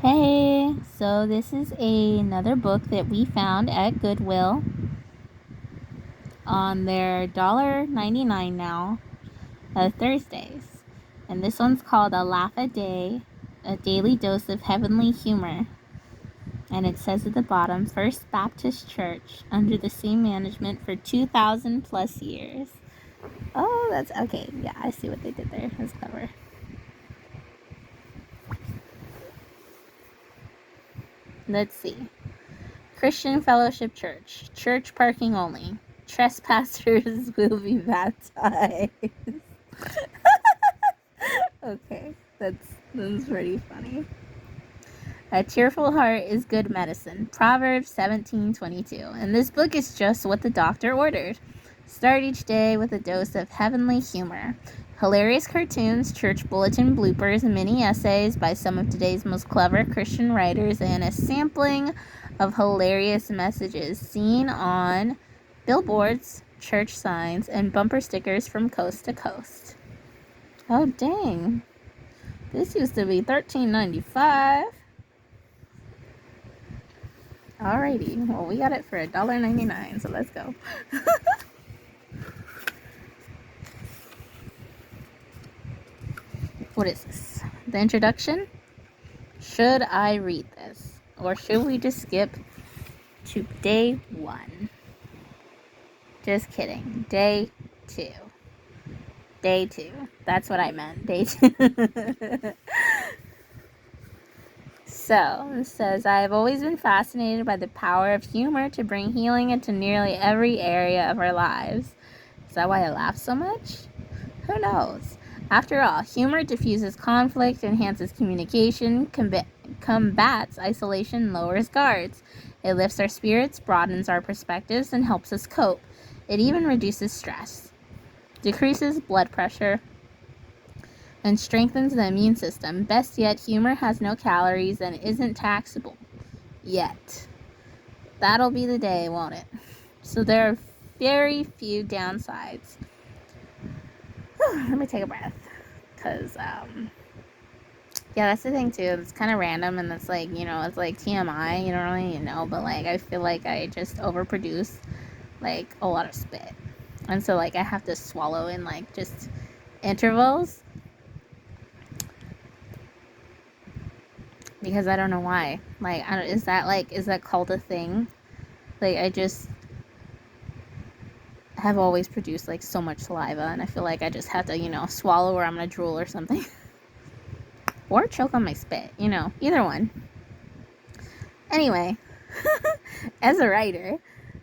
Hey, so this is another book that we found at Goodwill on their $1.99 now, Thursdays. And this one's called A Laugh a Day, a daily dose of heavenly humor. And it says at the bottom, First Baptist Church, under the same management for 2,000 plus years. Oh, that's okay. Yeah, I see what they did there. That's clever. Let's see. Christian Fellowship Church. Church parking only. Trespassers will be baptized. Okay, that's pretty funny. A cheerful heart is good medicine. Proverbs 17:22. And this book is just what the doctor ordered. Start each day with a dose of heavenly humor. Hilarious cartoons, church bulletin bloopers, mini essays by some of today's most clever Christian writers, and a sampling of hilarious messages seen on billboards, church signs, and bumper stickers from coast to coast. Oh, dang. This used to be $13.95. Alrighty. Well, we got it for $1.99, so let's go. What is this? The introduction? Should I read this? Or should we just skip to day 1? Just kidding. Day 2. Day 2. That's what I meant. Day 2. So, it says, I have always been fascinated by the power of humor to bring healing into nearly every area of our lives. Is that why I laugh so much? Who knows? After all, humor diffuses conflict, enhances communication, combats isolation, lowers guards. It lifts our spirits, broadens our perspectives, and helps us cope. It even reduces stress, decreases blood pressure, and strengthens the immune system. Best yet, humor has no calories and isn't taxable. Yet. That'll be the day, won't it? So there are very few downsides. Let me take a breath. Because, yeah, that's the thing, too. It's kind of random, and it's like, it's like TMI. You don't really know, but, like, I feel like I just overproduce, like, a lot of spit. And so, like, I have to swallow in, like, just intervals. Because I don't know why. Like, is that called a thing? Like, I just have always produced, like, so much saliva, and I feel like I just have to, swallow or I'm gonna drool or something. Or choke on my spit, either one. Anyway, as a writer,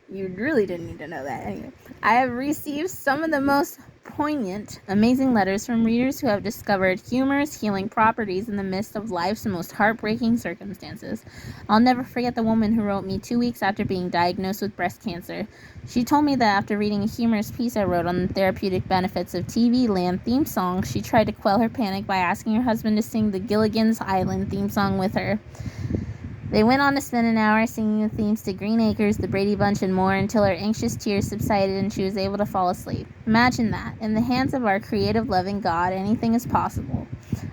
you really didn't need to know that. Anyway, I have received some of the most poignant, amazing letters from readers who have discovered humorous healing properties in the midst of life's most heartbreaking circumstances. I'll never forget the woman who wrote me 2 weeks after being diagnosed with breast cancer. She told me that after reading a humorous piece I wrote on the therapeutic benefits of TV Land theme songs, she tried to quell her panic by asking her husband to sing the Gilligan's Island theme song with her. They went on to spend an hour singing the themes to Green Acres, The Brady Bunch, and more until her anxious tears subsided and she was able to fall asleep. Imagine that. In the hands of our creative, loving God, anything is possible.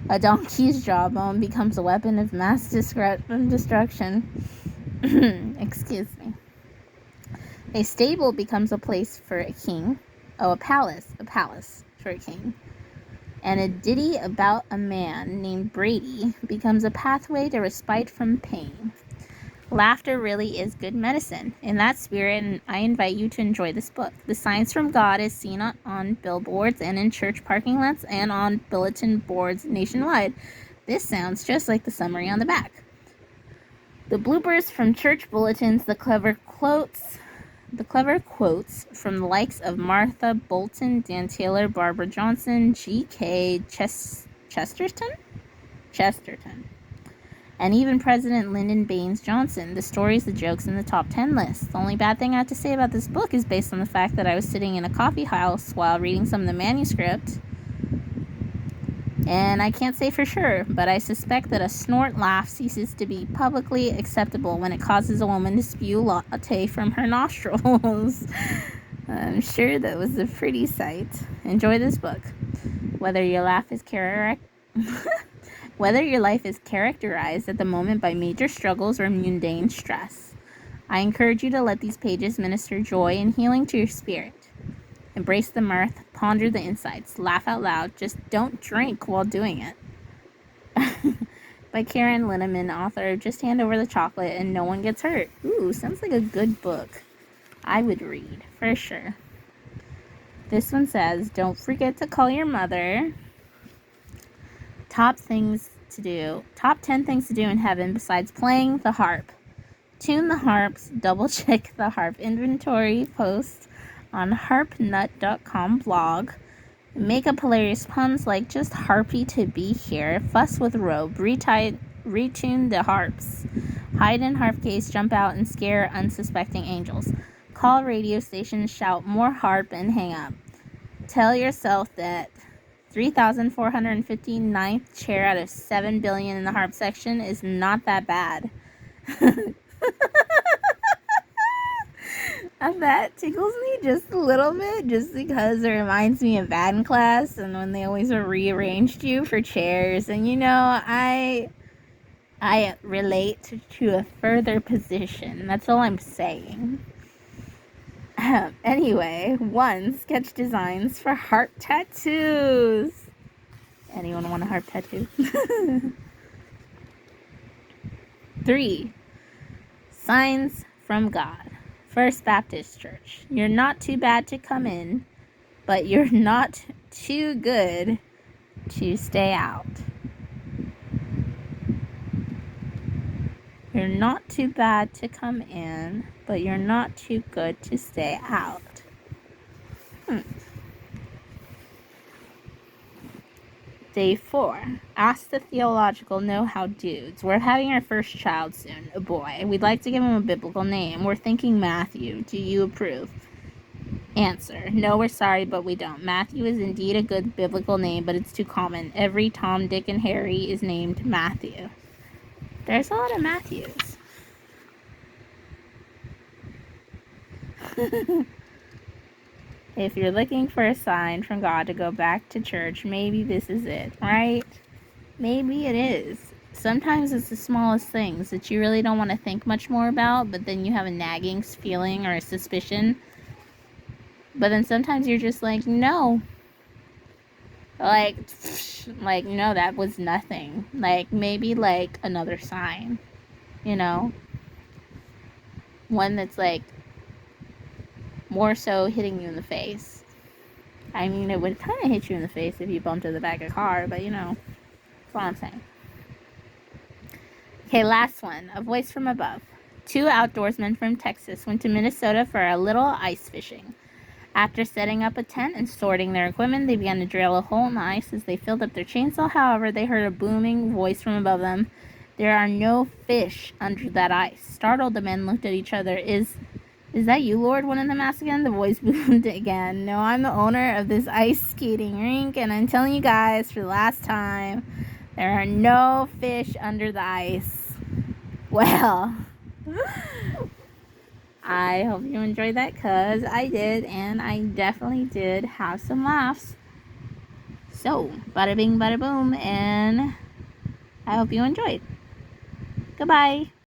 A donkey's jawbone becomes a weapon of mass destruction. Excuse me. A stable becomes a place for a king. Oh, a palace for a king. And a ditty about a man named Brady becomes a pathway to respite from pain. Laughter really is good medicine. In that spirit, and I invite you to enjoy this book. The Signs from God is seen on billboards and in church parking lots and on bulletin boards nationwide. This sounds just like the summary on the back. The bloopers from church bulletins, the clever quotes from the likes of Martha Bolton, Dan Taylor, Barbara Johnson, G.K. Chesterton, and even President Lyndon Baines Johnson. The stories, the jokes, and the top 10 lists. The only bad thing I have to say about this book is based on the fact that I was sitting in a coffee house while reading some of the manuscript. And I can't say for sure, but I suspect that a snort laugh ceases to be publicly acceptable when it causes a woman to spew latte from her nostrils. I'm sure that was a pretty sight. Enjoy this book. Whether your laugh is Whether your life is characterized at the moment by major struggles or mundane stress, I encourage you to let these pages minister joy and healing to your spirit. Embrace the mirth, ponder the insights, laugh out loud, just don't drink while doing it. By Karen Linneman, author of Just Hand Over the Chocolate and No One Gets Hurt. Ooh, sounds like a good book. I would read, for sure. This one says, don't forget to call your mother. Top 10 things to do in heaven besides playing the harp. Tune the harps, double check the harp inventory post on harpnut.com blog. Make up hilarious puns like just harpy to be here, fuss with robe, retune the harps, hide in harp case, jump out and scare unsuspecting angels. Call radio stations, shout more harp and hang up. Tell yourself that 3,459th chair out of 7 billion in the harp section is not that bad. And that tickles me just a little bit, just because it reminds me of band class and when they always rearranged you for chairs. And I relate to a further position. That's all I'm saying. Anyway, 1. Sketch designs for heart tattoos. Anyone want a heart tattoo? 3. Signs from God. First Baptist Church. You're not too bad to come in, but you're not too good to stay out. You're not too bad to come in, but you're not too good to stay out. Day 4. Ask the theological know-how dudes. We're having our first child soon, a boy. We'd like to give him a biblical name. We're thinking Matthew. Do you approve? Answer. No, we're sorry, but we don't. Matthew is indeed a good biblical name, but it's too common. Every Tom, Dick, and Harry is named Matthew. There's a lot of Matthews. If you're looking for a sign from God to go back to church, maybe this is it, right? Maybe it is. Sometimes it's the smallest things that you really don't want to think much more about, but then you have a nagging feeling or a suspicion. But then sometimes you're just like, no. Like, no, that was nothing. Like, maybe, like, another sign, One that's, like, more so hitting you in the face. I mean, it would kind of hit you in the face if you bumped into the back of a car, but, that's all I'm saying. Okay, last one. A voice from above. 2 outdoorsmen from Texas went to Minnesota for a little ice fishing. After setting up a tent and sorting their equipment, they began to drill a hole in the ice as they filled up their chainsaw. However, they heard a booming voice from above them. There are no fish under that ice. Startled, the men looked at each other. Is that you, Lord? One of them asked again. The voice boomed again. No, I'm the owner of this ice skating rink, and I'm telling you guys for the last time, there are no fish under the ice. Well, I hope you enjoyed that, because I did, and I definitely did have some laughs. So, bada bing, bada boom, and I hope you enjoyed. Goodbye.